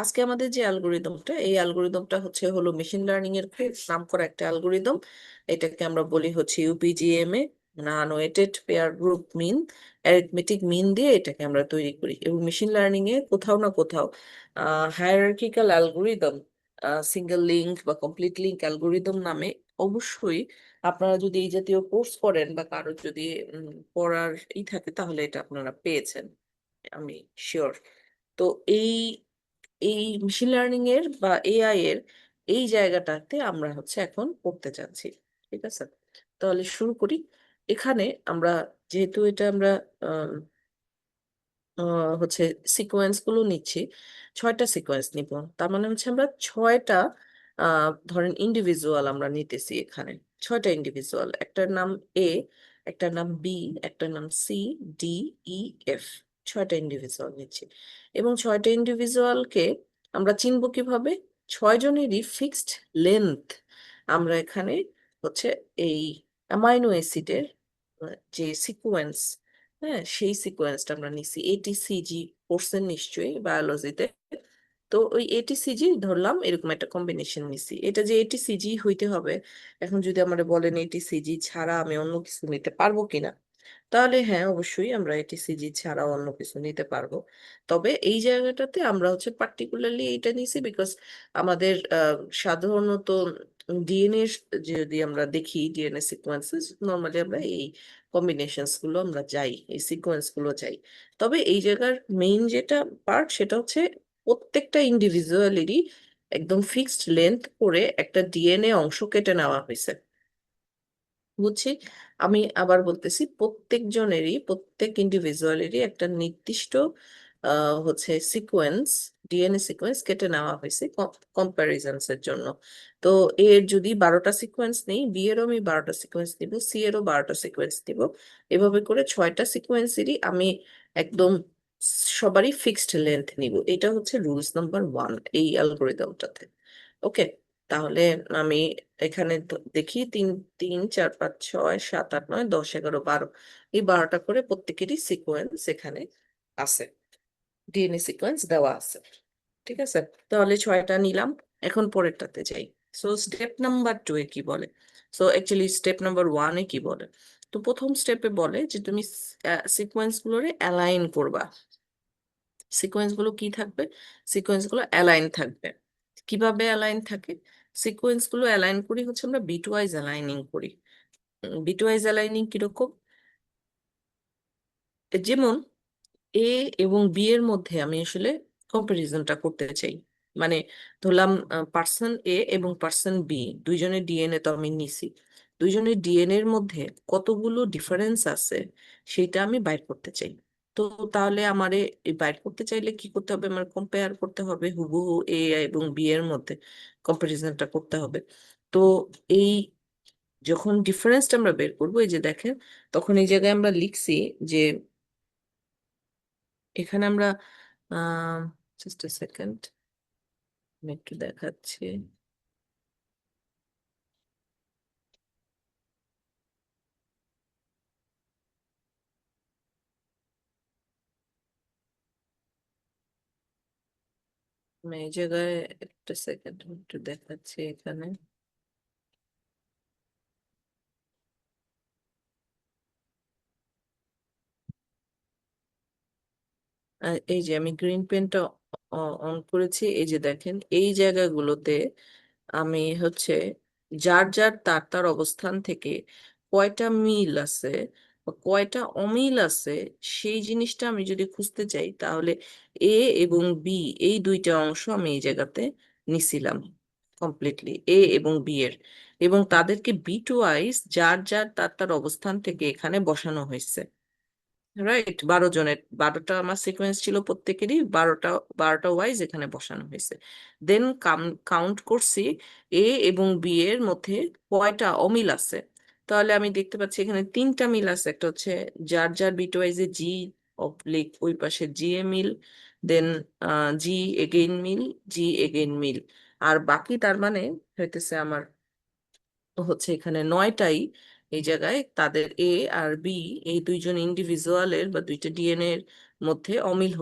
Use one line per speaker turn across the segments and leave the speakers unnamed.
আজকে আমাদের যে অ্যালগোরিদমটা, এই অ্যালগোরিদমটা হলো মেশিন লার্নিং এর খুব নামকরা একটা অ্যালগোরিদম। এটাকে আমরা বলি ইউপিজিএমএ, নন ওয়েটেড পেয়ার গ্রুপ মিন, অ্যারিথমেটিক মিন দিয়ে এটাকে আমরা তৈরি করি। এবং মেশিন লার্নিং এ কোথাও না কোথাও হায়ারার্কিক্যাল অ্যালগোরিদম, সিঙ্গেল লিঙ্ক বা কমপ্লিট লিঙ্ক অ্যালগোরিদম নামে অবশ্যই আপনারা যদি এই জাতীয় কোর্স করেন বা কারো যদি পড়ার থাকে, তাহলে এটা আপনারা পেয়েছেন, আমি শিওর। তো এই এই মেশিন লার্নিং এর বা এআই এর এই জায়গাটাতে আমরা এখন পড়তে চাচ্ছি। ঠিক আছে, তাহলে শুরু করি। এখানে আমরা, যেহেতু এটা আমরা আহ, সিকোয়েন্স গুলো নিচ্ছি, 6টা সিকোয়েন্স নিব। তার মানে আমরা 6টা ধরেন ইন্ডিভিজুয়াল আমরা নিতেছি এখানে। 6টা ইন্ডিভিজুয়াল, একটার নাম এ, একটার নাম বি, একটার নাম সি, ডি, ই, এফ। 6টা ইন্ডিভিজুয়াল নিচ্ছি এবং 6টা ইন্ডিভিজুয়ালকে আমরা চিনবো কিভাবে? 6 জনেরই ফিক্সড লেন্থ আমরা এখানে এই অ্যামাইনো অ্যাসিডের যে সিকোয়েন্স, হ্যাঁ, সেই সিকোয়েন্সটা আমরা নিছি। এটিসিজি পড়ছেন নিশ্চয়ই বায়োলজিতে। তো ওই এটিসিজি ধরলাম, এরকম একটা কম্বিনেশন নিছি। এটা যে এটিসিজি হইতে হবে, এখন যদি আমরা বলেন এটিসিজি ছাড়া আমি অন্য কিছু নিতে পারবো কিনা, তাহলে হ্যাঁ, অবশ্যই আমরা এটিসিজি ছাড়া অন্য কিছু নিতে পারবো। তবে এই জায়গাটাতে আমরা পার্টিকুলারলি এটা নিছি বিকজ আমাদের সাধারণত ডিএনএ, যদি আমরা দেখি ডিএনএ সিকোয়েন্সেস, নর্মালি আমরা এই কম্বিনেশনস গুলো আমরা যাই, এই সিকোয়েন্স গুলো যাই। তবে এই জায়গার মেইন যেটা পার্ট, সেটা প্রত্যেকটা ইন্ডিভিজুয়ালেরই একদম ফিক্সড লেন্থ করে একটা ডিএনএ অংশ কেটে নেওয়া হয়েছে। বুঝছি। আমি আবার বলতেছি, প্রত্যেকজনেরই, প্রত্যেক ইন্ডিভিজুয়ালেরই একটা নির্দিষ্ট সিকোয়েন্স, ডিএনএ সিকোয়েন্স কেটে নেওয়া হয়েছে কম্প্যারিজনস এর জন্য। তো এর যদি 12টা সিকোয়েন্স নেই, বি এরও আমি 12টা সিকোয়েন্স দিব, সি এরও 12টা সিকোয়েন্স দিব। এভাবে করে 6টা সিকোয়েন্সেরই আমি একদম সবারই ফিক্সড লেন্থ নিব। এটা রুলস নাম্বার 1 এই অ্যালগোরিদমটাতে। ওকে, তাহলে আমি এখানে দেখি, 3, 3, 4, 5, 6, 7, 8, 9, 10, 11, 12, এই 12টা করে প্রত্যেকেরই সিকোয়েন্স এখানে আছে, ডিএনএ সিকোয়েন্স দেওয়া আছে। ঠিক আছে, তাহলে 6টা নিলাম। এখন পরেরটাতে যাই। সো স্টেপ নাম্বার 2 এ কি বলে? সো অ্যাকচুয়ালি স্টেপ নাম্বার 1 এ কি বলে? তো প্রথম স্টেপে বলে যে তুমি সিকোয়েন্স গুলোরে অ্যালাইন করবা। সিকোয়েন্স গুলো কি থাকবে? সিকোয়েন্স গুলো অ্যালাইন থাকবে। কিভাবে অ্যালাইন থাকে? সিকোয়েন্স গুলো অ্যালাইন করি আমরা বিটওয়াইজ অ্যালাইনিং করি। বিটওয়াইজ অ্যালাইনিং কিরকম? যেমন এ এবং বি এর মধ্যে আমি কম্পারিজনটা করতে চাই। মানে ধরলাম পার্সন এ এবং পার্সন বি, দুইজনের ডিএনএ তো আমি নিছি। দুইজনের ডিএনএ এর মধ্যে কতগুলো ডিফারেন্স আছে সেটা আমি বাইর করতে চাই। তো তাহলে আমারে এই বাইর করতে চাইলে কি করতে হবে? আমার কম্পেয়ার করতে হবে হুবহু এ এবং বি এর মধ্যে, কম্পারিজনটা করতে হবে। তো এই যখন ডিফারেন্সটা আমরা বের করবো, এই যে দেখেন, তখন এই জায়গায় আমরা লিখছি যে এখানে আমরা জাস্ট এ সেকেন্ড, আমি একটু দেখাচ্ছি। আমি এই জায়গায় একটা সেকেন্ড একটু দেখাচ্ছি এখানে। এই যে আমি গ্রিন পেনটা অন করেছি, এই যে দেখেন এই জায়গাগুলোতে আমি যার যার তার তার অবস্থান থেকে কয়টা মিল আছে বা কয়টা অমিল আছে, সেই জিনিসটা আমি যদি খুঁজতে চাই, তাহলে এ এবং বি, এই দুইটা অংশ আমি এই জায়গাতে নিছিলাম কমপ্লিটলি, এ এবং বি এর, এবং তাদেরকে বিট ওয়াইজ যার যার তার তার অবস্থান থেকে এখানে বসানো হয়েছে। রাইট, 12 জনের 12টা আমার সিকোয়েন্স ছিল, প্রত্যেকেরই 12টা 12টা ওয়াইজ এখানে বসানো হয়েছে। দেন কাউন্ট করছি এ এবং বি এর মধ্যে কয়টা অমিল আছে। তাহলে আমি দেখতে পাচ্ছি এখানে 3টা মিল আছে। একটা যার যার বিট ওয়াইজে জি অবলিক ওই পাশে জি এ মিল, দেন জি এগেইন মিল, জি এগেইন মিল। আর বাকি তার মানে হইতেছে আমার এখানে 9টাই এই জায়গায় তাদের এ আর বি, এই দুইজন ইন্ডিভিজুয়ালের বা দুইটা ডিএনএ এর মধ্যে অমিল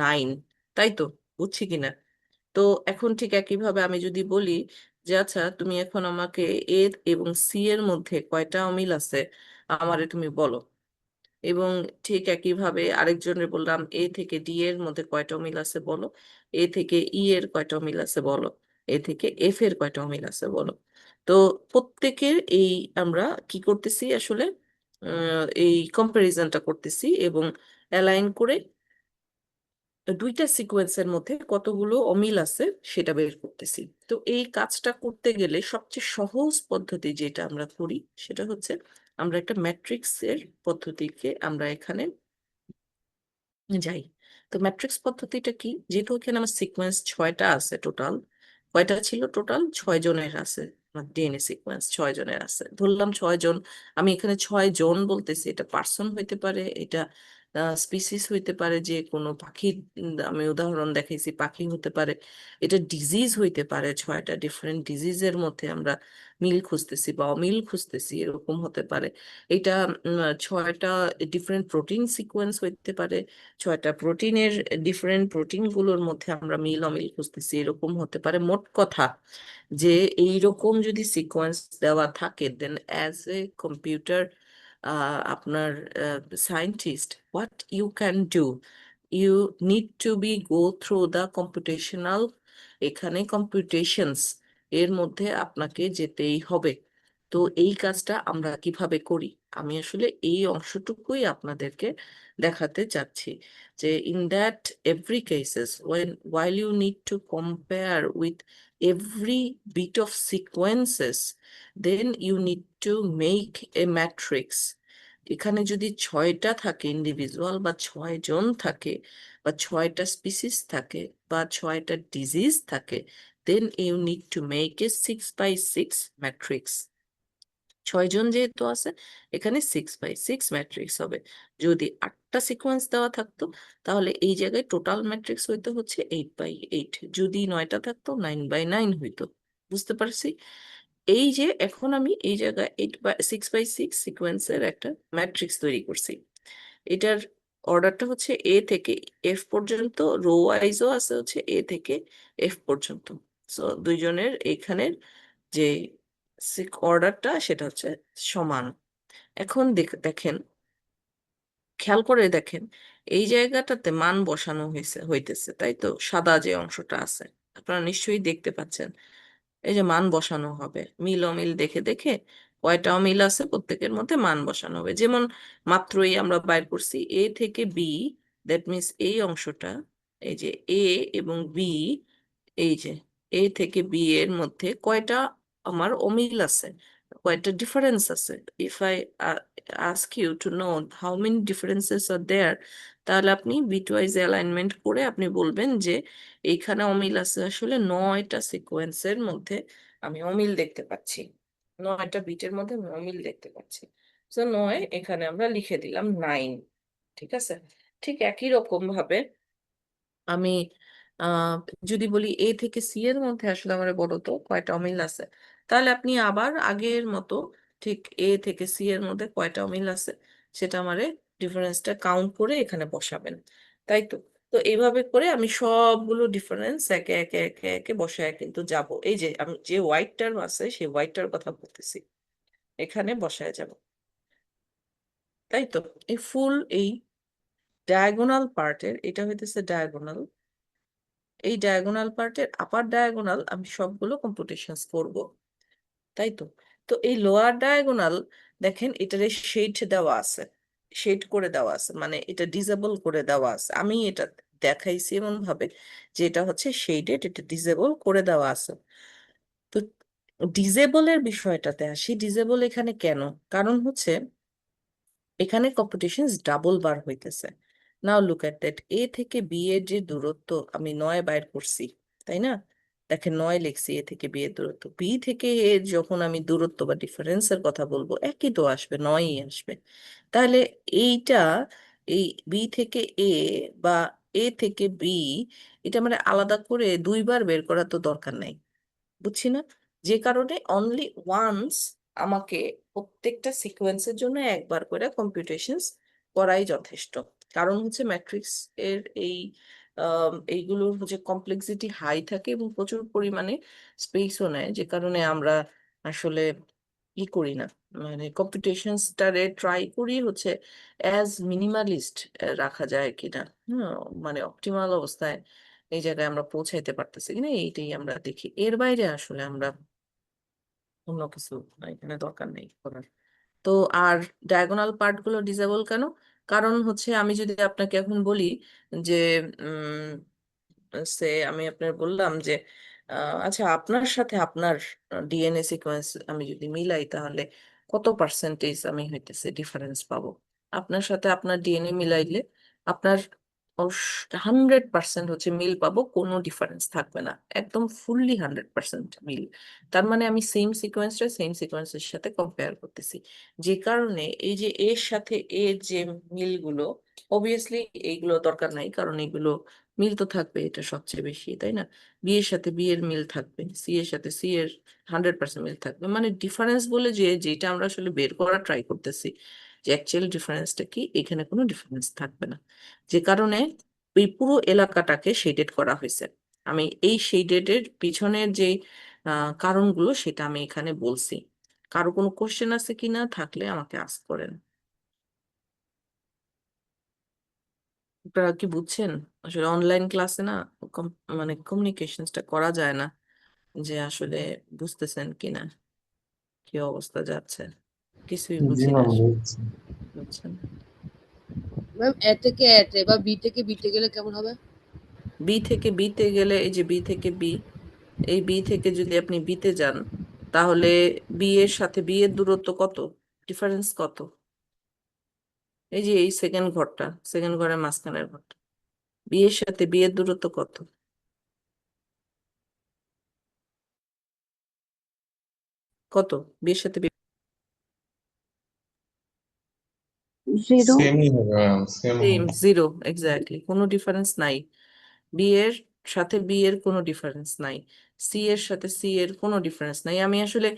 9। তাই তো? বুঝছি কিনা? তো এখন ঠিক একইভাবে আমি যদি বলি যে আচ্ছা তুমি এখন আমাকে এ এবং সি এর মধ্যে কয়টা অমিল আছে আমারে তুমি বলো, এবং ঠিক একইভাবে আরেকজনের বললাম এ থেকে ডি এর মধ্যে কয়টা অমিল আছে বলো, এ থেকে ই এর কয়টা অমিল আছে বলো, এ থেকে এফ এর কয়টা অমিল আছে বলো। তো প্রত্যেকের এই আমরা কি করতেছি আসলে, এই কম্পারিজনটা করতেছি এবং অ্যালাইন করে দুইটা সিকোয়েন্সের মধ্যে কতগুলো অমিল আছে সেটা বের করতেছি। তো এই কাজটা করতে গেলে সবচেয়ে সহজ পদ্ধতি যেটা আমরা করি সেটা হচ্ছে আমরা একটা ম্যাট্রিক্সের পদ্ধতিকে আমরা এখানে যাই। তো ম্যাট্রিক্স পদ্ধতিটা কি, যেহেতু এখানে আমার সিকোয়েন্স 6টা আছে টোটাল, কয়টা ছিল টোটাল 6 জনের আছে, আমার ডিএনএ সিকোয়েন্স 6 জনের আছে, ধরলাম 6 জন। আমি এখানে 6 জন বলতেছি, এটা পার্সন হইতে পারে, এটা স্পিসিস হইতে পারে, যে কোনো পাখির আমি উদাহরণ দেখাইছি পাখি হতে পারে, এটা ডিজিজ হইতে পারে, 6টা ডিফারেন্ট ডিজিজের মধ্যে আমরা মিল খুঁজতেছি বা অমিল খুঁজতেছি এরকম হতে পারে। এটা 6টা ডিফারেন্ট প্রোটিন সিকোয়েন্স হইতে পারে, 6টা প্রোটিনের ডিফারেন্ট প্রোটিনগুলোর মধ্যে আমরা মিল অমিল খুঁজতেছি এরকম হতে পারে। মোট কথা যে এইরকম যদি সিকোয়েন্স দেওয়া থাকে, দেন অ্যাজ এ কম্পিউটার আপনার scientist what you can do, you need to be go through the computational, এখানে কম্পিউটেশনস এর মধ্যে আপনাকে যেতেই হবে। তো এই কাজটা আমরা কিভাবে করি আমি আসলে এই অংশটুকুই আপনাদেরকে দেখাতে চাচ্ছি, যে in that every cases while you need to compare with every bit of sequences, then you need to make a matrix। এখানে যদি 6টা থাকে ইন্ডিভিজুয়াল বা 6 জন থাকে বা 6টা স্পিসিস থাকে বা 6টা ডিজিজ থাকে, then you need to make a 6 by 6 matrix। 6 জন যেহেতু আছে এখানে 6 by 6 ম্যাট্রিক্স হবে। যদি 8টা সিকোয়েন্স দেওয়া থাকতো তাহলে এই জায়গায় টোটাল ম্যাট্রিক্স হইতো হচ্ছে 8 by 8, যদি 9টা থাকতো 9 by 9 হইতো। বুঝতে পারছি? এই যে এখন আমি এই জায়গায় 6 by 6 সিকোয়েন্সের একটা ম্যাট্রিক্স তৈরি করছি। এটার অর্ডারটা হচ্ছে এ থেকে এফ পর্যন্ত, রো ওয়াইজও আছে হচ্ছে এ থেকে এফ পর্যন্ত। সো দুইজনের এখানের যে অর্ডারটা সেটা হচ্ছে সমান। এখন দেখেন, খেয়াল করে দেখেন, এই জায়গাটাতে মান বসানো হইতেছে, তাই তো? সাদা যে অংশটা আছে আপনারা নিশ্চয়ই দেখতে পাচ্ছেন, এই যে মান বসানো হবে মিল অমিল দেখে দেখে কয়টা অমিল আছে প্রত্যেকের মধ্যে মান বসানো হবে। যেমন মাত্রই আমরা বাইর করছি এ থেকে বি, দ্যাট মিন্স এই অংশটা, এই যে এ এবং বি, এই যে এ থেকে বি এর মধ্যে কয়টা আমার অমিল আছে, কয়টা ডিফারেন্স আছে। If I ask you to know how many differences are there, তাহলে আপনি বিটওয়াইজ অ্যালাইনমেন্ট করে আপনি বলবেন যে এইখানে অমিল আছে আসলে 9টা সিকোয়েন্সের মধ্যে আমি অমিল দেখতে পাচ্ছি, 9টা বিটের মধ্যে আমি অমিল দেখতে পাচ্ছি। তো 9 এখানে আমরা লিখে দিলাম 9। ঠিক আছে? ঠিক একই রকম ভাবে আমি আহ যদি বলি এ থেকে সি এর মধ্যে আসলে আমার বলো তো কয়টা অমিল আছে, তাহলে আপনি আবার আগের মতো ঠিক এ থেকে সি এর মধ্যে কয়টা অমিল আছে সেটা আমারে ডিফারেন্সটা কাউন্ট করে এখানে বসাবেন, তাই তো? তো এইভাবে করে আমি সবগুলো ডিফারেন্স একে একে একে একে বসায় কিন্তু যাব। এই যে আমি যে হোয়াইটটার আছে সেই হোয়াইটটার কথা বলতেছি, এখানে বসায় যাব, তাই তো? এই ফুল এই ডায়াগোনাল পার্টের, এটা হইতেছে ডায়াগোনাল, এই ডায়াগোনাল পার্টের আপার ডায়াগোনাল আমি সবগুলো কম্পিউটেশনস করব, তাই তো? তো এই লোয়ার ডায়াগোনাল দেখেন এটারে শেড দেওয়া আছে, শেড করে দেওয়া আছে, মানে এটা ডিসেবল করে দেওয়া আছে। আমি এটা দেখাইছি এমন ভাবে যে এটা হচ্ছে শেডেড, এটা ডিসেবল করে দেওয়া আছে। তো ডিসেবলের বিষয়টাতে আসি, ডিসেবল এখানে কেন? কারণ হচ্ছে এখানে কম্পিটিশন ডাবল বার হইতেছে। নাও লুক এট দ্যাট, এ থেকে বি এর যে দূরত্ব আমি 9 বাইর করছি, তাই না? দেখেন 9 লিখছি এ থেকে বি এর দূরত্ব, বি থেকে এ যখন আমি দূরত্ব বা ডিফারেন্সের কথা বলবো একই তো আসবে, 9ই আসবে। তাহলে এইটা এই বি থেকে এ বা এ থেকে বি, এটা মানে আলাদা করে দুইবার বের করা তো দরকার নাই, বুঝছি না? যে কারণে অনলি ওয়ান্স আমাকে প্রত্যেকটা সিকোয়েন্সের জন্য একবার করে কম্পিউটেশনস করাই যথেষ্ট। কারণ হচ্ছে ম্যাট্রিক্স এর এই এইগুলোর হচ্ছে কমপ্লেক্সিটি হাই থাকে এবং প্রচুর পরিমাণে স্পেসও নেয়, যে কারণে আমরা আসলে ই করি না, মানে কম্পিটিশনসটারে ট্রাই করি হচ্ছে অ্যাজ মিনিমালিস্ট রাখা যায় কিনা। হ্যাঁ, মানে অপটিমাল অবস্থায় এই জায়গায় আমরা পৌঁছাইতে পারতেছি কিনা এইটাই আমরা দেখি। এর বাইরে আসলে আমরা অন্য কিছু এখানে দরকার নেই করার। তো আর ডায়াগোনাল পার্ট গুলো ডিসেবল কেন? কারণ হচ্ছে আমি যদি আপনাকে এখন বলি যে আমি আপনার বললাম যে আচ্ছা, আপনার সাথে আপনার ডিএনএ সিকোয়েন্স আমি যদি মিলাই তাহলে কত পার্সেন্টেজ আমি হইতেছে ডিফারেন্স পাবো। আপনার সাথে আপনার ডিএনএ মিলাইলে আপনার 100% হচ্ছে মিল পাবো, কোনো ডিফারেন্স থাকবে না, একদম ফুললি 100% মিল। তার মানে আমি সেম সিকোয়েন্সের সাথে কম্পেয়ার করতেছি, যে কারণে এই যে এর সাথে এর যে মিলগুলো, অবভিয়াসলি এইগুলো দরকার নাই, কারণ এগুলো মিল তো থাকবে, এটা সবচেয়ে বেশি, তাই না? বি এর সাথে বি এর মিল থাকবে, সি এর সাথে সি এর 100% মিল থাকবে। মানে ডিফারেন্স বলে যে যেটা আমরা আসলে বের করার ট্রাই করতেছি, যে অ্যাকচুয়াল ডিফারেন্সটা কি, এখানে কোনো ডিফারেন্স থাকবে না। যে কারণে এই পুরো এলাকাটাকে শেডেড করা হয়েছে। আমি এই শেডেডের পিছনের যে কারণগুলো সেটা আমি এখানে বলছি। কারো কোনো কোশ্চেন আছে কিনা, থাকলে আমাকে আস্ক করেন। আপনারা কি বুঝছেন? আসলে অনলাইন ক্লাসে না মানে কমিউনিকেশনসটা করা যায় না, যে আসলে বুঝতেছেন কিনা, কি অবস্থা যাচ্ছে, কিছুই
জি
বুঝি না
ম্যাম,
আসলে।
বুঝছি।
বুঝছেন?
ম্যাম এ থেকে এতে বা বি থেকে বিতে গেলে কেমন হবে?
বি থেকে বিতে গেলে, এই যে বি থেকে বি, এই বি থেকে যদি আপনি বিতে যান, তাহলে বি এর সাথে বি এর দূরত্ব কত, ডিফারেন্স কত? এই যে এই সেকেন্ড ঘরটা, সেকেন্ড ঘরের মাঝখানের ঘরটা, বি এর সাথে বি এর দূরত্ব কত? কত বি এর সাথে বি?
জিরো।
সেমই হবে ম্যাম, সেম
সেম,
হবে।
জিরো, এক্স্যাক্টলি, কোনো ডিফারেন্স নাই। বি এর সাথে বি এর কোনো ডিফারেন্স নাই, সি এর সাথে সি এর কোনো ডিফারেন্স নাই। আমি আসলে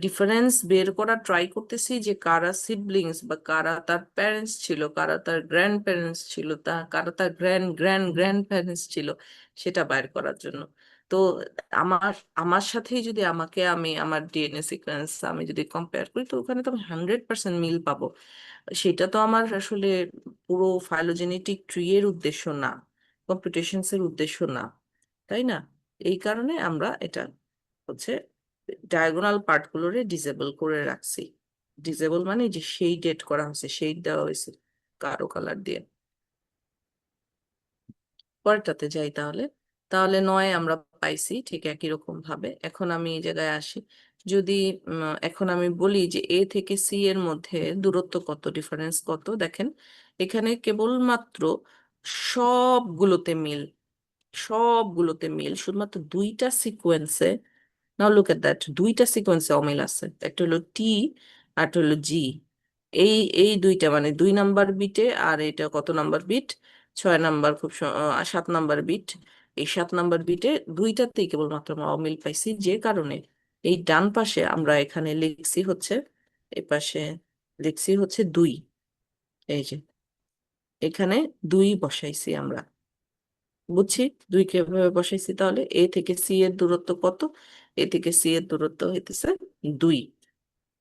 ডিফারেন্স বের করা ট্রাই করতেছি, যে কারা সিবলিংস বা কারা তার প্যারেন্টস ছিল, কারা তার গ্র্যান্ড প্যারেন্টস ছিল, কারা তার গ্র্যান্ড গ্র্যান্ড গ্র্যান্ড প্যারেন্টস ছিল, সেটা বাইর করার জন্য। তো আমার আমার সাথেই যদি আমি আমার ডিএনএ সিকোয়েন্স আমি যদি কম্পেয়ার করি, তো ওখানে তো আমি 100% মিল পাবো। সেটা তো আমার আসলে পুরো ফাইলোজেনেটিক ট্রি এর উদ্দেশ্য না, কম্পিটিশনস এর উদ্দেশ্য না, তাই না? এই কারণে আমরা এটা হচ্ছে ডায়াগোনাল পার্ট গুলোরে ডিসেবল করে রাখছি। ডিসেবল মানে যে শেডেড করা হয়েছে, শেড দেওয়া হয়েছে কালো কালার দিয়ে। পরেরটাতে যাই তাহলে। তাহলে নয় আমরা পাইছি ঠিক একই রকম ভাবে। এখন আমি এই জায়গায় আসি, যদি এখন আমি বলি যে এ থেকে সি এর মধ্যে দূরত্ব কত, ডিফারেন্স কত, দেখেন এখানে কেবলমাত্র সবগুলোতে মিল, সবগুলোতে মিল, শুধুমাত্র দুইটা সিকোয়েন্সে, নাও লুক এট দ্যাট, দুইটা সিকোয়েন্সে অমিল আছে, একটা হলো টি আর একটা হলো জি। এই এই দুইটা মানে 2 নাম্বার বিটে, আর এটা কত number bit, 6 number, 7 number bit. এই 7 নাম্বার বিটে দুইটাতেই কেবলমাত্র আমরা অমিল পাইছি, যে কারণে এই ডান পাশে আমরা এখানে লিখছি হচ্ছে, এই পাশে লিখছি হচ্ছে 2। এই যে এখানে 2 বসাইছি আমরা। বুঝছি 2 কিভাবে বসাইছি, তাহলে এ থেকে সি এর দূরত্ব কত, এ থেকে সি এর দূরত্ব হইতেছে 2,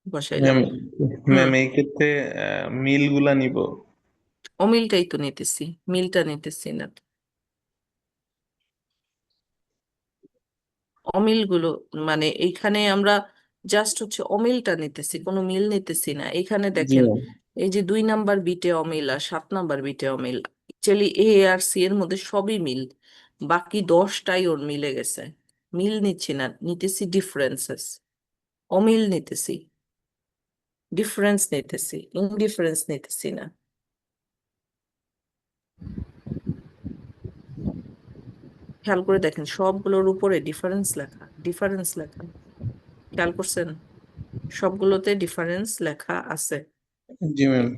বসাইলাম।
ম্যাম,
হুম,
ম্যাম এই ক্ষেত্রে মিল গুলা নিব।
অমিলটাই তো নিতেছি, মিলটা নিতেছি না তো। অমিলগুলো মানে এইখানে আমরা জাস্ট হচ্ছে অমিলটা নিতেছি, কোনো মিল নিতেছি না। এখানে
জি
দেখেন,
ম্যাম।
এই যে 2 নাম্বার বিটে অমিল আর 7 নাম্বার বিটে অমিল, অ্যাকচুয়ালি এ আর সি এর মধ্যে সবই মিল, বাকি 10টাই ওর মিলে গেছে। মিল নিচ্ছি না, নিতেছি ডিফারেন্সেস, অমিল নিতেছি, ডিফারেন্স নিতেছি, ইনডিফারেন্স নিতেছি না। খেয়াল করে দেখেন সবগুলোর উপরে ডিফারেন্স লেখা, ডিফারেন্স লেখা, খেয়াল করছেন? সবগুলোতে ডিফারেন্স লেখা আছে।
জি ম্যাম।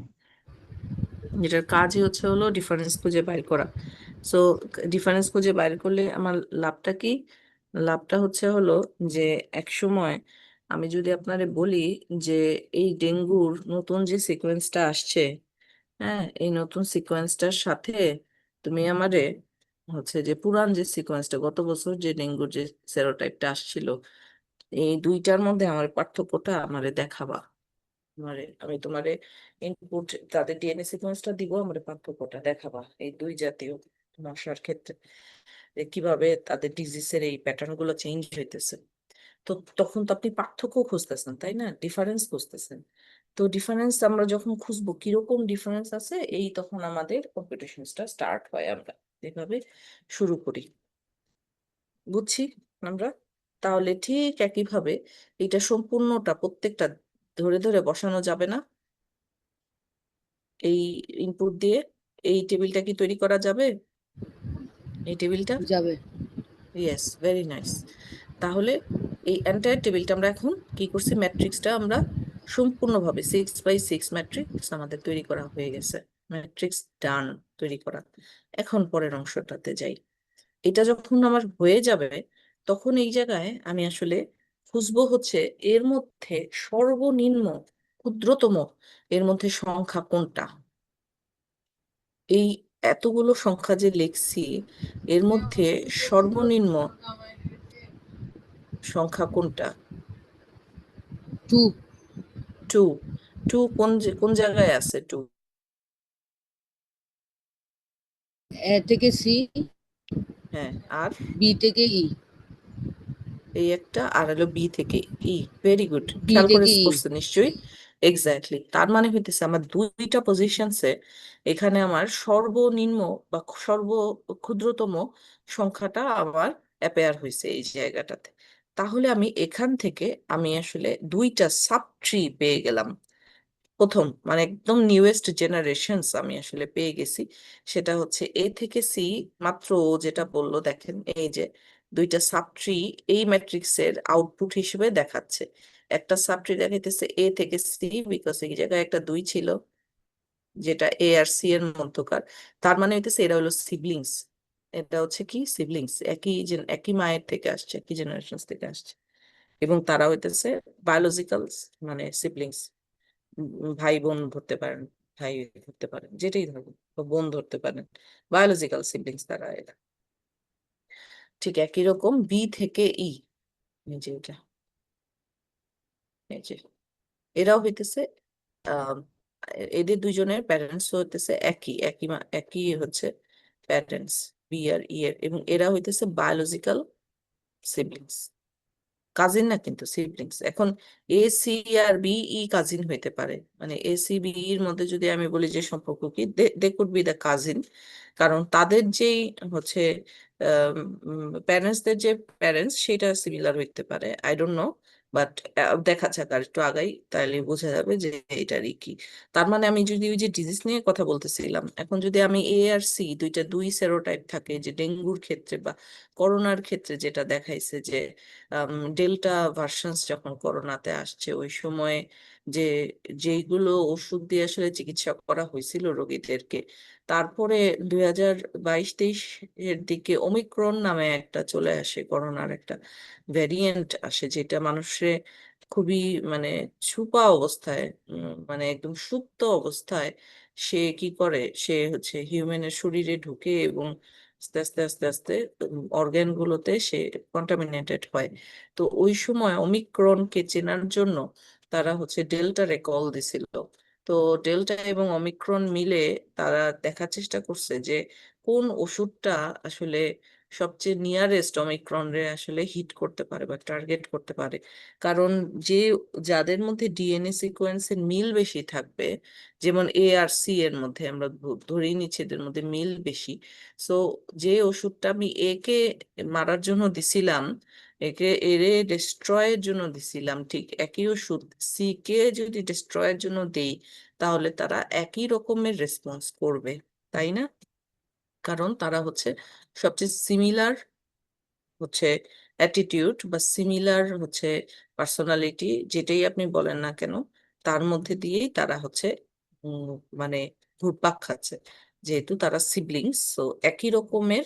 যেটার কাজই হচ্ছে হলো ডিফারেন্স খুঁজে বাইর করা। সো ডিফারেন্স খুঁজে বাইর করলে আমার লাভটা কি? লাভটা হচ্ছে হলো যে এক সময় আমি যদি আপনারে বলি যে এই ডেঙ্গুর নতুন যে সিকোয়েন্সটা আসছে, হ্যাঁ, এই নতুন সিকোয়েন্সটার সাথে তুমি আমারে হচ্ছে যে পুরান যে সিকোয়েন্সটা গত বছর যে ডেঙ্গুর যে সেরোটাইপটা আসছিল, এই দুইটার মধ্যে আমার পার্থক্যটা আমারে দেখাবা। আমি তোমারে ইনপুট তাদের ডিএনএ সিকোয়েন্সটা দিব, আমার পার্থক্যটা দেখাবা এই দুই জাতীয় মশার ক্ষেত্রে, যে কিভাবে তাদের ডিজিজের এই প্যাটার্ন গুলো চেঞ্জ হইতেছে। তো তখন তো আপনি পার্থক্য খুঁজতেছেন, তাই না, ডিফারেন্স খুঁজতেছেন। তো ডিফারেন্স আমরা যখন খুঁজবো কিরকম ডিফারেন্স আছে, এই তখন আমাদের কম্পিটিশনটা স্টার্ট হয়, আমরা এভাবে শুরু করি। বুঝছি আমরা। তাহলে ঠিক একইভাবে এটা সম্পূর্ণটা প্রত্যেকটা ধরে ধরে বসানো যাবে না? এই ইনপুট দিয়ে এই টেবিলটা কি তৈরি করা যাবে, এই টেবিলটা?
যাবে।
Yes, very nice. তাহলে এই এন্টায়ার টেবিলটা আমরা এখন কি করছি, ম্যাট্রিক্সটা আমরা সম্পূর্ণভাবে 6x6 ম্যাট্রিক্স আমাদের তৈরি করা হয়ে গেছে। ম্যাট্রিক্স ডান, তৈরি করা। এখন পরের অংশটাতে যাই। এটা যখন আমার হয়ে যাবে, তখন এই জায়গায় আমি আসলে খুঁজবো হচ্ছে এর মধ্যে সর্বনিম্ন, ক্ষুদ্রতম এর মধ্যে সংখ্যা কোনটা। এই এতগুলো সংখ্যা যে লিখছি, এর মধ্যে সর্বনিম্ন সংখ্যা কোনটা?
2।
টু। টু কোন জায়গায় আছে টু?
এ থেকে সি,
হ্যাঁ, আর
বি থেকে ই,
এই একটা, আর হলো বি থেকে ই। ভেরি গুড,
বি
খেয়াল করে
থেকে ই।
করছে নিশ্চয়ই। এক্স্যাক্টলি, তার মানে হইতেছে আমার দুইটা পজিশনসে এখানে আমার সর্বনিম্ন বা সর্ব ক্ষুদ্রতম সংখ্যাটা আমার অ্যাপেয়ার হয়েছে এই জায়গাটাতে। তাহলে আমি এখান থেকে আমি আসলে দুইটা সাব ট্রি পেয়ে গেলাম। প্রথম মানে একদম নিউয়েস্ট জেনারেশনস আমি আসলে পেয়ে গেছি। সেটা হচ্ছে এ থেকে সি। মাত্র ও যেটা বললো দেখেন, এই যে দুইটা সাবট্রি এই ম্যাট্রিক্সের আউটপুট হিসেবে দেখাচ্ছে। একটা সাবট্রি দেখাইতেছে এ থেকে সি, বিকজ এই জায়গায় একটা 2 ছিল যেটা এ আর সি এর মধ্যকার। তার মানে হইতেছে এরা হলো সিবলিংস। এটা হচ্ছে কি সিবলিংস, একই মায়ের থেকে আসছে, একই জেনারেশন থেকে আসছে। এবং তারা হইতেছে বায়োলজিক্যাল, মানে সিবলিংস। ভাই বোন ধরতে পারেন, ভাই ধরতে পারেন, যেটাই ধরুন, বা বোন ধরতে পারেন। বায়োলজিক্যাল সিবলিংস তারা এরা। ঠিক একই রকম বি থেকে ই, এই যে এটা, এই যে এরাও হইতেছে আহ এদের দুইজনের প্যারেন্টস হইতেছে একই হচ্ছে প্যারেন্টস, বি আর ই এর, এবং এরা হইতেছে বায়োলজিক্যাল সিবলিংস। কাজিন না কিন্তু সিবলিংস। এখন এ সি আর বি ই কাজিন হইতে পারে, মানে এ সি বি এর মধ্যে যদি আমি বলি যে সম্পর্ক কি, they could be the cousin. কারণ তাদের যেই হচ্ছে প্যারেন্টসদের যে প্যারেন্টস সেটা সিমিলার হইতে পারে, আই ডোন্ট নো। বাট দেখা যাক, আর একটু আগাই তাহলে বোঝা যাবে যে এটারই কি। তার মানে আমি যদি ওই যে ডিজিজ নিয়ে কথা বলতেছিলাম, এখন যদি আমি এ আর সি দুই সেরোটাইপ থাকে, যে ডেঙ্গুর ক্ষেত্রে বা করোনার ক্ষেত্রে যেটা দেখাইছে যে ডেল্টা ভার্সনস যখন করোনাতে আসছে, ওই সময় যে যেইগুলো ওষুধ দিয়ে আসলে চিকিৎসা করা হয়েছিল রোগীদেরকে, তারপরে 2022-23 এর দিকে ওমিক্রন নামে একটা চলে আসে, করোনার একটা ভ্যারিয়েন্ট আসে, যেটা মানুষের খুবই মানে ছুপা অবস্থায়, মানে একদম সুপ্ত অবস্থায় সে কি করে, সে হচ্ছে হিউম্যানের শরীরে ঢুকে এবং আস্তে আস্তে আস্তে আস্তে অর্গ্যান গুলোতে সে কন্টামিনেটেড হয়। তো ওই সময় ওমিক্রনকে চেনার জন্য তারা হচ্ছে ডেল্টারে কল দিছিল। তো ডেল্টা এবং ওমিক্রন মিলে তারা দেখার চেষ্টা করছে যে কোন ওষুধটা আসলে সবচেয়ে নিয়ারেস্ট ওমিক্রন রে আসলে হিট করতে পারে বা টার্গেট করতে পারে। কারণ যে যাদের মধ্যে ডিএনএ সিকোয়েন্সের মিল বেশি থাকবে, যেমন এ আর সি এর মধ্যে আমরা ধরেই নিচ্ছি এদের মধ্যে মিল বেশি। সো যে ওষুধটা আমি একে মারার জন্য দিছিলাম, এরে ডিস্ট্রয়ের জন্য দিছিলাম, ঠিক একই ওষুধ সি কে যদি ডিস্ট্রয়ের জন্য দেই, তাহলে তারা একই রকমের রেসপন্স করবে, তাই না? কারণ তারা হচ্ছে সবচেয়ে সিমিলার হচ্ছে অ্যাটিটিউড বা সিমিলার হচ্ছে পার্সোনালিটি, যেটাই আপনি বলেন না কেন, তার মধ্যে দিয়েই তারা হচ্ছে উম, মানে ঘুরপাক খাচ্ছে। যেহেতু তারা সিবলিংস, তো একই রকমের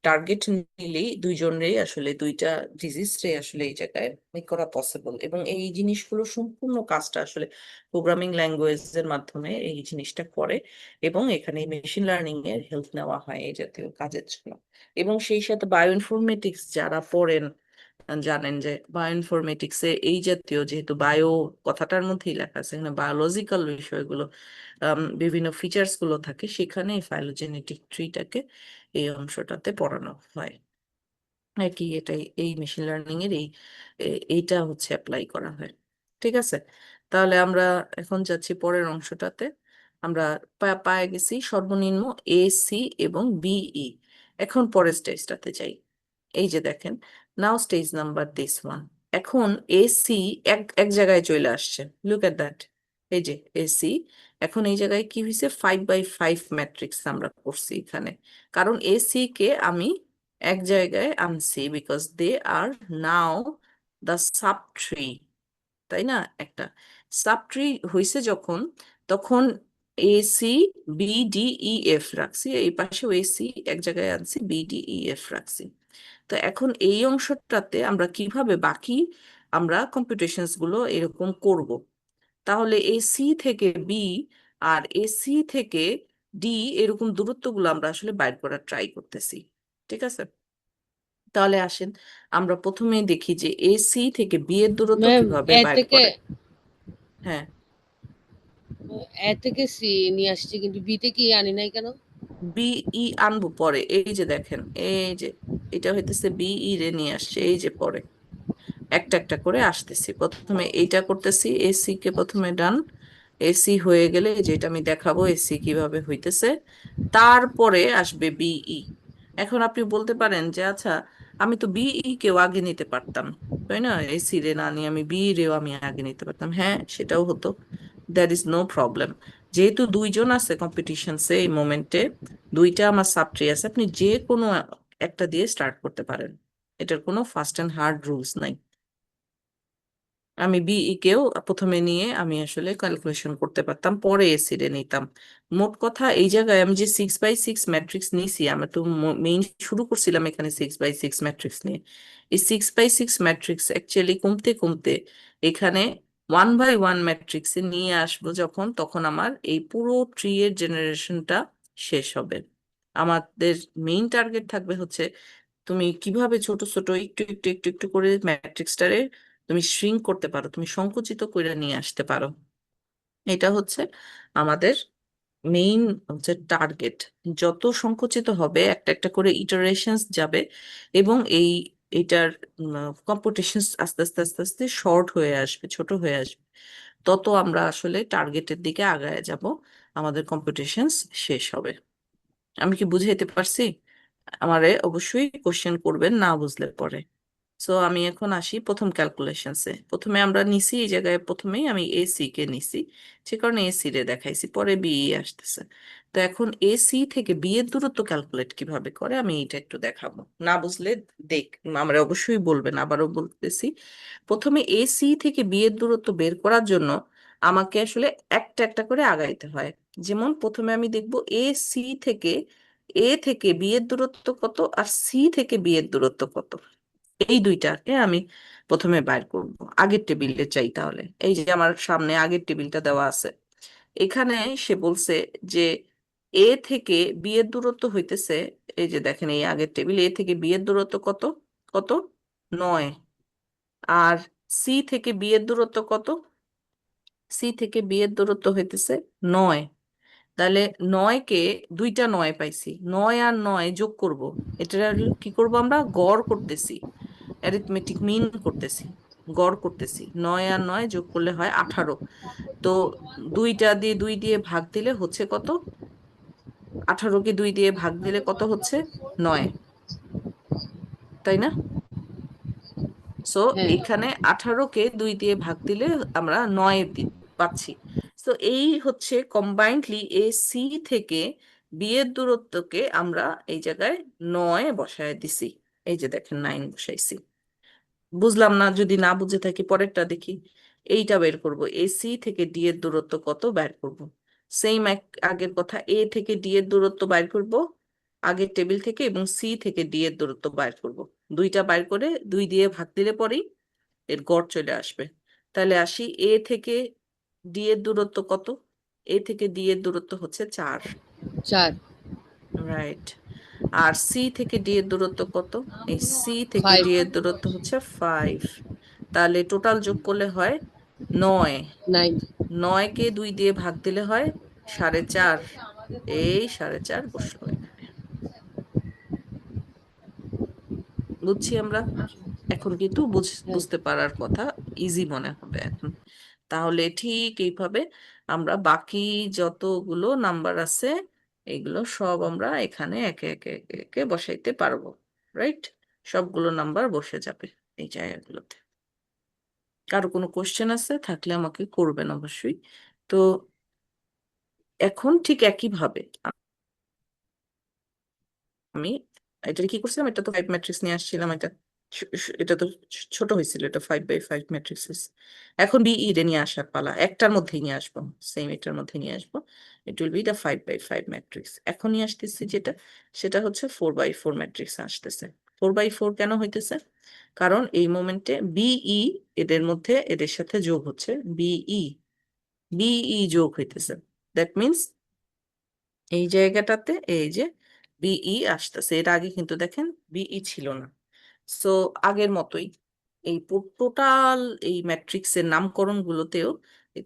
টার্গেট নিলেই দুইজনেরই আসলে দুইটা ডিজিজরে আসলে এই জায়গায় মেক করা পসিবল, এবং এই জিনিসগুলো সম্পূর্ণ কাজটা আসলে প্রোগ্রামিং ল্যাঙ্গুয়েজের মাধ্যমে এই জিনিসটা করে, এবং এখানে মেশিন লার্নিং এর হেল্প নেওয়া হয় এই জাতীয় কাজের জন্য। এবং সেই সাথে বায়োইনফরমেটিক্স যারা পড়েন জানেন যে বায়োইনফরমেটিক্সে এই জাতীয়, যেহেতু বায়ো কথাটার মধ্যেই লেখা আছে, এখানে বায়োলজিক্যাল বিষয়গুলো বিভিন্ন ফিচার্স গুলো থাকে, সেখানে এই ফাইলোজেনেটিক ট্রিটাকে এই অংশটাতে পড়ানো হয় আর কি। এটাই এই মেশিন লার্নিং এর এইটা হচ্ছে অ্যাপ্লাই করা হয়। ঠিক আছে, তাহলে আমরা এখন যাচ্ছি পরের অংশটাতে। আমরা পায়ে গেছি সর্বনিম্ন এ, সি এবং বিই। এখন পরের স্টেজটাতে যাই। এই যে দেখেন, নাও স্টেজ নাম্বার দিস ওয়ান। এখন এসি এক এক জায়গায় চলে আসছে, লুক এট দ্যাট। এই যে এসি এখন এই জায়গায় কি হয়েছে, 5x5 ম্যাট্রিক্স আমরা করছি এখানে, কারণ এসি কে আমি এক জায়গায় আনছি because they are now the subtree, তাই না? একটা সাব ট্রি হয়েছে যখন, তখন এসি বিডিইএফ রাখছি, এই পাশেও এসি এক জায়গায় আনছি, বিডিইএফ রাখছি। তো এখন এই অংশটাতে আমরা কিভাবে বাকি আমরা কম্পিউটেশনস গুলো এরকম করব, তাহলে এসি থেকে বি আর এসি থেকে ডি এরকম দূরত্বগুলো আমরা আসলে বাইর করার ট্রাই করতেছি। ঠিক আছে, তাহলে আসেন আমরা প্রথমে দেখি যে এসি থেকে বি এর দূরত্ব
ম্যাম
কিভাবে
এ
বাইর
থেকে
করে। হ্যাঁ,
এ থেকে সি নিয়ে আসছি, কিন্তু বি থেকে ই আনি নাই কেন?
বিই আনবো পরে। এই যে দেখেন, এই যে এটা হইতেছে বিই রে নিয়ে আসছে, এই যে পরে একটা একটা করে আসতেছি। প্রথমে এইটা করতেছি, এসি কে প্রথমে ডান, এসি হয়ে গেলে যেটা আমি দেখাবো এসি কিভাবে হইতেছে, তারপরে আসবে বিই। এখন আপনি বলতে পারেন যে আচ্ছা, আমি তো বিই কেও আগে নিতে পারতাম, তাই না? এসি রে না নিয়ে আমি বিই রেও আমি আগে নিতে পারতাম, হ্যাঁ সেটাও হতো, দ্যাট ইজ নো প্রবলেম। যেহেতু দুইজন আছে কম্পিটিশনসে এই মোমেন্টে, দুইটা আমার সাবট্রি আছে, আপনি যে কোনো একটা দিয়ে স্টার্ট করতে পারেন, এটার কোনো ফাস্ট অ্যান্ড হার্ড রুলস নাই। আমি বিই কেও প্রথমে নিয়ে আমি আসলে ক্যালকুলেশন করতে পারতাম, পরে এসি রে নিতাম। মোট কথা এই জায়গায় আমি যে 6x6 ম্যাট্রিক্স নিছি, আমরা তো মেইন শুরু করছিলাম এখানে 6x6 ম্যাট্রিক্স নিয়ে। এই 6x6 ম্যাট্রিক্স অ্যাকচুয়ালি কমতে কমতে এখানে 1x1 ম্যাট্রিক্সে নিয়ে আসবো যখন, তখন আমার এই পুরো ট্রি এর জেনারেশনটা শেষ হবে। আমাদের মেইন টার্গেট থাকবে হচ্ছে তুমি কিভাবে ছোট ছোট একটু একটু একটু একটু করে ম্যাট্রিক্সটারে তুমি শ্রিঙ্ক করতে পারো, তুমি সংকুচিত করে নিয়ে আসতে পারো। এটা হচ্ছে আমাদের মেইন হচ্ছে টার্গেট। যত সংকুচিত হবে, একটা একটা করে ইটারেশনস যাবে, এবং এইটার কম্পিটিশন আস্তে আস্তে আস্তে আস্তে শর্ট হয়ে আসবে, ছোট হয়ে আসবে, তত আমরা আসলে টার্গেটের দিকে আগায় যাব, আমাদের কম্পিটিশনস শেষ হবে। আমি কি বুঝাইতে পারছি? আমারে অবশ্যই কোশ্চেন করবেন না বুঝলে পরে। সো আমি এখন আসি প্রথম ক্যালকুলেশনসে। প্রথমে আমরা নিছি এই জায়গায়, প্রথমেই আমি এসি কে নিছি, সে কারণে এসি রে দেখাইছি, পরে বিই আসতেছে। তো এখন এসি থেকে বি এর দূরত্ব ক্যালকুলেট কিভাবে করে আমি এটা একটু দেখাবো, না বুঝলে দেখ আমরা অবশ্যই বলবেন, আবারও বলতেছি। প্রথমে এসি থেকে বি এর দূরত্ব বের করার জন্য আমাকে আসলে একটা একটা করে আগাইতে হয়। যেমন প্রথমে আমি দেখবো এ থেকে বি এর দূরত্ব কত, আর সি থেকে বি এর দূরত্ব কত, এই দুইটাকে আমি প্রথমে বাইর করব। আগের টেবিলে চাই, তাহলে এই যে আমার সামনে আগের টেবিলটা দেওয়া আছে, এখানে সে বলছে যে এ থেকে বি এর দূরত্ব হইতেছে, এই যে দেখেন এই আগের টেবিল, এ থেকে বি এর দূরত্ব কত, কত, 9। আর সি থেকে বি এর দূরত্ব কত, সি থেকে বি এর দূরত্ব হইতেছে 9। তাহলে 9 কে, দুইটা 9 পাইছি, 9 আর 9 যোগ করব। এটা কি করব, আমরা গড় করতেছি, অ্যারিথমেটিক মিন করতেছি, গড় করতেছি। 9 আর 9 যোগ করলে হয় 18। তো দুইটা দিয়ে 2 দিয়ে ভাগ দিলে হচ্ছে কত, 18কে 2 দিয়ে ভাগ দিলে কত হচ্ছে, 9, তাই না? সো
হ্যাঁ
এখানে 18কে 2 দিয়ে ভাগ দিলে আমরা 9 পাচ্ছি। তো এই হচ্ছে কম্বাইন্ডলি এ সি থেকে বি এর দূরত্বকে আমরা এই জায়গায় 9 বসায় দিছি, এই যে দেখেন 9 বসাইছি। বুঝলাম না, যদি না বুঝে থাকি পরেরটা দেখি। এইটা বের করব, এসি থেকে ডি এর দূরত্ব কত বের করব। সেম আগের কথা, এ থেকে ডি এর দূরত্ব বের করব, আগের টেবিল থেকে এবং সি থেকে ডি এর দূরত্ব বাইর করব। দুইটা বাইর করে 2 দিয়ে ভাগ দিলে পরেই এর গড় চলে আসবে। তাহলে আসি এ থেকে ডি এর দূরত্ব কত? এ থেকে ডি এর দূরত্ব হচ্ছে 4,
4
রাইট। আর সি থেকে ডি এর দূরত্ব কত? এই সি থেকে
5
ডি এর দূরত্ব হচ্ছে 5। তাহলে টোটাল যোগ করলে হয় 9।
9
9কে 2 দিয়ে ভাগ দিলে হয় 4.5। এই 4.5 বসলো এখানে। বুঝছি আমরা? এখন কিন্তু
হ্যাঁ
বুঝতে পারার কথা, ইজি মনে হবে এখন। তাহলে ঠিক এইভাবে আমরা বাকি যতগুলো নাম্বার আছে এগুলো সব আমরা এখানে একে একে একে একে বসাইতে পারবো, রাইট? সবগুলো নাম্বার বসে যাবে এই জায়গাগুলোতে। কারো কোনো কোশ্চেন আছে থাকলে আমাকে করবেন অবশ্যই। তো এখন ঠিক একইভাবে আমি এটা কি করছিলাম, এটা তো 5 ম্যাট্রিক্স নিয়ে আসছিলাম, এটা তো ছোট হয়েছিল, এটা 5x5 ম্যাট্রিক্স। এখন বিই রে নিয়ে আসার পালা, একটার মধ্যেই নিয়ে আসবো, সেম এটার মধ্যে নিয়ে আসবো। It will be the 5x5 matrix. এখন নিয়ে আসতেছি যেটা, সেটা হচ্ছে 4x4 ম্যাট্রিক্স আসতেছে। 4x4 কেন হইতেছে? কারণ এই মোমেন্টে বিই এদের মধ্যে এদের সাথে যোগ হচ্ছে, বিই বিই যোগ হইতেছে। দ্যাট মিনস এই জায়গাটাতে এই যে বিই আসতেছে, এর আগে কিন্তু দেখেন বিই ছিল না। সো আগের মতোই এই টোটাল এই ম্যাট্রিক্সের নামকরণ গুলোতেও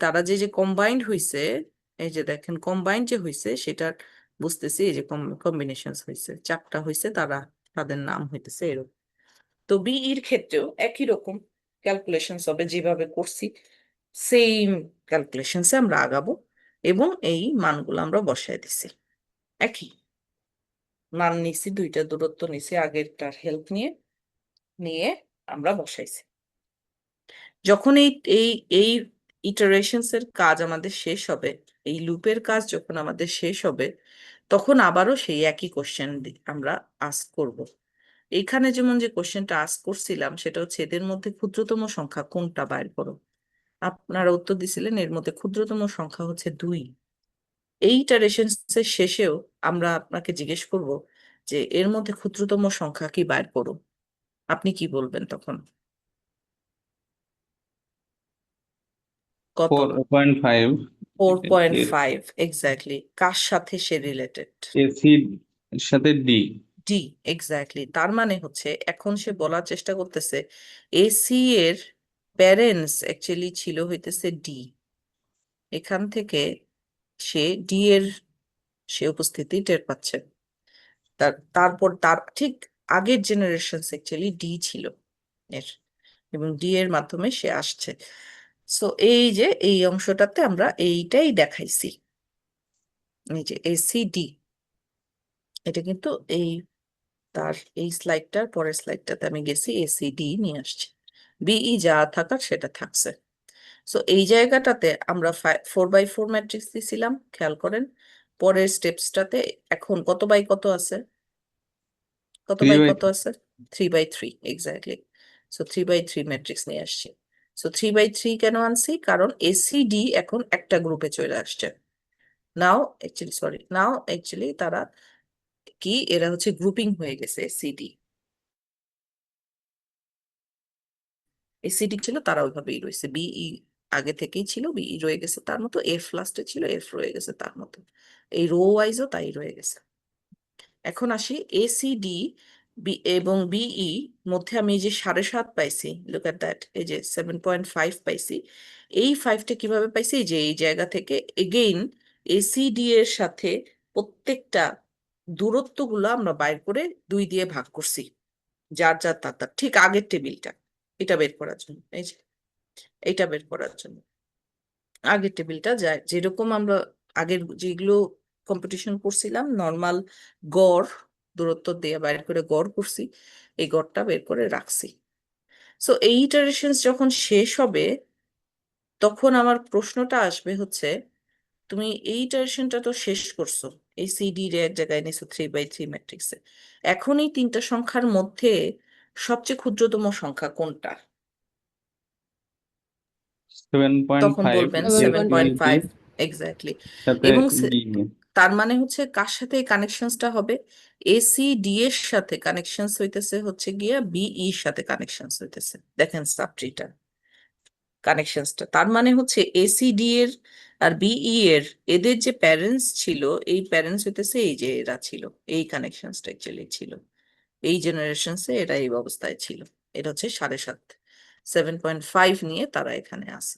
তারা যে যে কম্বাইন্ড হইছে, এই যে দেখেন কম্বাইন্ড যে হইছে সেটার বুঝতেছি, এই যে কম্বিনেশন হইছে, 4টা হইছে, তাদের নাম হইতেছে এরকম। তো বিইর ক্ষেত্রেও একই রকম ক্যালকুলেশনস হবে, যেভাবে করছি সেম ক্যালকুলেশনসে আমরা আগাবো এবং এই মানগুলো আমরা বসায় দিছি। একই মান নিছি, দুইটা দূরত্ব নিছি আগেরটার হেল্প নিয়ে নিয়ে আমরা বসাইছি। যখন এই এই এই ইটারেশনস এর কাজ আমাদের শেষ হবে, এই লুপের কাজ যখন আমাদের শেষ হবে, তখন আবারও সেই একই কোশ্চেন আমরা আস্ক করব। এইখানে যেমন যে কোশ্চেনটা আস্ক করছিলাম সেটা হচ্ছে এদের মধ্যে ক্ষুদ্রতম সংখ্যা কোনটা বাইর করো। আপনারা উত্তর দিছিলেন এর মধ্যে ক্ষুদ্রতম সংখ্যা হচ্ছে 2। এই ইটারেশনস এর শেষেও আমরা আপনাকে জিজ্ঞেস করব যে এর মধ্যে ক্ষুদ্রতম সংখ্যা কি বাইর করো। আপনি কি বলবেন তখন? কত?
4.5
4.5 এক্স্যাক্টলি। কার সাথে সে রিলেটেড?
এসি সাথে ডি।
D, exactly. তার মানে হচ্ছে এখন সে বলার চেষ্টা করতেছে এসি এর প্যারেন্টস অ্যাকচুয়ালি ছিল হইতেছে ডি। এখান থেকে সে ডি এর সে উপস্থিতি টের পাচ্ছে। তারপর তার ঠিক আগের জেনারেশন অ্যাকচুয়ালি ডি ছিল এর, এবং ডি এর মাধ্যমে সে আসছে। সো এই যে এই অংশটাতে আমরা এইটাই দেখাইছি, এই যে এসিডি, এটা কিন্তু এই তার এই স্লাইডটার পরের স্লাইডটাতে আমি গেছি এসিডি নিয়ে আসছি, বিই যা থাকার সেটা থাকছে। সো এই জায়গাটাতে আমরা 4x4 ম্যাট্রিক্স দিছিলাম, খেয়াল করেন। পরের স্টেপসটাতে এখন কত বাই কত আছে? কত
3
বাই
বাই
কত আছে? 3x3, exactly. So 3x3 matrix নিয়ে আসছি। সো 3x3 কেন আনছি? কারণ এসিডি এখন একটা গ্রুপে চলে আসছে। নাও অ্যাকচুয়ালি তারা কি, এরা হচ্ছে গ্রুপিং হয়ে গেছে। এসিডি ছিল, তারা ওইভাবেই রয়েছে। বিই আগে থেকেই ছিল, বিই রয়ে গেছে তার মতো, এফ লাস্টে ছিল, এফ রয়ে গেছে তার মতো, এই রো ওয়াইজও তাই রয়ে গেছে। এখন আসি এসিডি এবং বিই মধ্যে আমি এই যে 7.5 পাইছি, লুক এট দ্যাট, এই যে 7.5 পাইছি। এই 5টা কিভাবে পাইছি? এই যে এই জায়গা থেকে এগেইন এসিডি এর সাথে প্রত্যেকটা দূরত্বগুলো আমরা বাইর করে 2 দিয়ে ভাগ করছি, যার যার তার ঠিক আগের টেবিলটা, এটা বের করার জন্য, এই যে এটা বের করার জন্য আগের টেবিলটা যায় যেরকম আমরা আগের যেগুলো কম্পিটিশন করছিলাম, নর্মাল গড় দূরত্ব দিয়ে বাইর করে গড় করছি, এই গড়টা বের করে রাখছি। সো এই ইটারেশনস যখন শেষ হবে তখন আমার প্রশ্নটা আসবে হচ্ছে, তুমি এই ইটারেশনটা তো শেষ করছো, এই সিডি রে এক জায়গায় নিছো 3x3 ম্যাট্রিক্সে, এখন এই 3টা সংখ্যার মধ্যে সবচেয়ে ক্ষুদ্রতম সংখ্যা কোনটা? তখন
7.5
বলবেন
7.5
7.5, এক্স্যাক্টলি।
সাথে
এবং
ডি।
তার মানে হচ্ছে কার সাথে এই কানেকশনসটা হবে, এসি ডি এর সাথে কানেকশনস হইতেছে হচ্ছে গিয়া বিই সাথে কানেকশনস হইতেছে, দেখেন সাবট্রিটা কানেকশনসটা। তার মানে হচ্ছে এসিডি এর আর বিই এর এদের যে প্যারেন্টস ছিল, এই প্যারেন্টস হইতেছে এই যে এরা ছিল, এই কানেকশনসটা অ্যাকচুয়ালি ছিল, এই জেনারেশনসে এরা এই অবস্থায় ছিল। এটা হচ্ছে 7.5, 7.5 নিয়ে তারা এখানে আছে।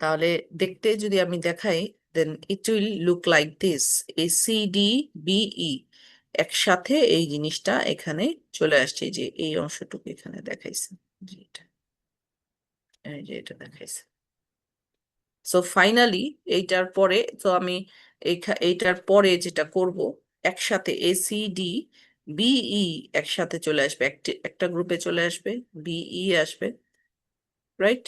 তাহলে দেখতে যদি আমি দেখাই, then it will look like this, ACD BE একসাথে এই জিনিসটা এখানে চলে আসছে, যে এই অংশটুকু এখানে দেখাইছে, যে এটা, এই যে এটা দেখাইছে। সো ফাইনালি এইটার পরে তো আমি এইটার পরে যেটা করব, একসাথে এসিডি বিই একসাথে চলে আসবে, একটা গ্রুপে চলে আসবে, বিই আসবে, রাইট?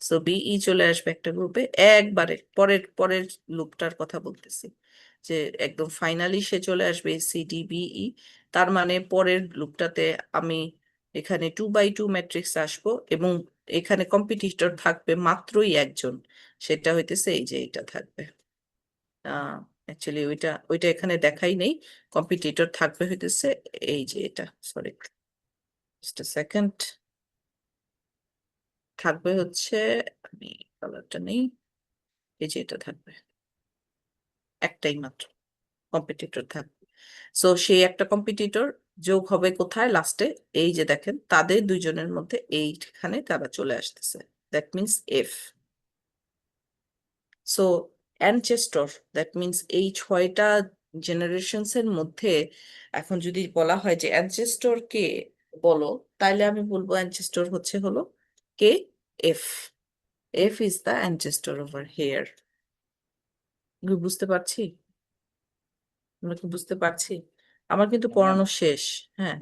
সো বিই চলে আসবে একটা গ্রুপে একবারে, পরের পরের লুপটার কথা বলতেছি, যে একদম ফাইনালি সে চলে আসবে এসিডি বিই। তার মানে পরের লুপটাতে আমি এখানে 2x2 ম্যাট্রিক্স আসবো, এবং এখানে কম্পিটিটর থাকবে মাত্রই একজন, সেটা হইতেছে এই যে এটা থাকবে। অ্যাকচুয়ালি ওইটা ওইটা এখানে দেখাই নেই, কম্পিটিটর থাকবে হইতেছে এই যে এটা, সরি জাস্ট সেকেন্ড, থাকবে হচ্ছে, আমি কালারটা নেই, এই যে এটা থাকবে, একটাই মাত্র কম্পিটিটর থাকবে। সো সেই একটা কম্পিটিটর যোগ হবে কোথায় লাস্টে, এই যে দেখেন তাদের দুইজনের মধ্যে এইখানে তারা চলে আসতেছে, that means F. So ancestor, that means এই 6টা জেনারেশনস এর মধ্যে এখন যদি বলা হয় যে অ্যানচেস্টর কে বলো, তাইলে আমি বলবো অ্যানচেস্টর হচ্ছে হলো কে, F. F is the ancestor over here. বুঝতে পারছি, আমরা কি বুঝতে পারছি? আমার কিন্তু
হ্যাঁ
পড়ানো শেষ। হ্যাঁ।